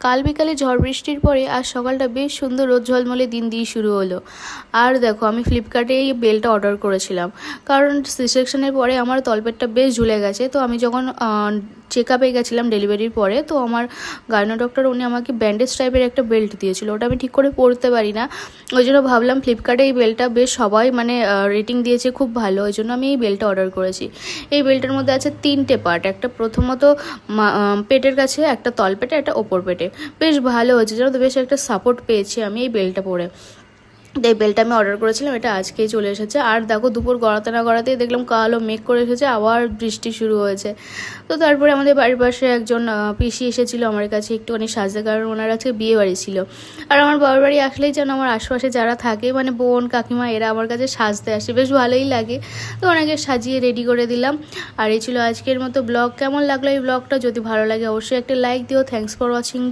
কাল বিকালে ঝড় বৃষ্টির পরে আজ সকালটা বেশ সুন্দর রোদ ঝলমলে দিন দিয়ে শুরু হলো। আর দেখো আমি ফ্লিপকার্টে এই বেলটা অর্ডার করেছিলাম, কারণ সি সেকশনের পরে আমার তলপেটটা বেশ ঝুলে গেছে। তো আমি যখন চেক আপে গেছিলাম ডেলিভারির পরে, তো আমার গাইনো ডক্টর উনি আমাকে ব্যান্ডেজ টাইপের একটা বেল্ট দিয়েছিল, ওটা আমি ঠিক করে পরতে পারি না। ওই জন্য ভাবলাম ফ্লিপকার্টে এই বেলটা বেশ সবাই মানে রেটিং দিয়েছে খুব ভালো, ওই জন্য আমি এই বেলটা অর্ডার করেছি। এই বেল্টের মধ্যে আছে 3টে পার্ট, একটা প্রথমত পেটের কাছে, একটা তলপেটে, একটা ওপর পেটে। বেশ ভালো হয়েছে, জানো তো, বেশ একটা সাপোর্ট পেয়েছি আমি এই বেল্টটা পরে। তো এই বেলটা আমি অর্ডার করেছিলাম, এটা আজকেই চলে এসেছে। আর দেখো দুপুর গড়াতে না গড়াতেই দেখলাম কালো মেঘ করে এসেছে, আবার বৃষ্টি শুরু হয়েছে। তো তারপরে আমাদের বাড়ির পাশে একজন পিসি এসেছিলো আমার কাছে একটুখানি সাজতে, কারণ ওনার আজকে বিয়ে বাড়ি ছিল। আর আমার বাবার বাড়ি আসলেই যেন আমার আশেপাশে যারা থাকে মানে বোন কাকিমা এরা আমার কাছে সাজতে আসে, বেশ ভালোই লাগে। তো ওনাকে সাজিয়ে রেডি করে দিলাম। আর এই ছিল আজকের মতো ব্লগ। কেমন লাগলো এই ব্লগটা? যদি ভালো লাগে অবশ্যই একটা লাইক দিও। Thanks for watching.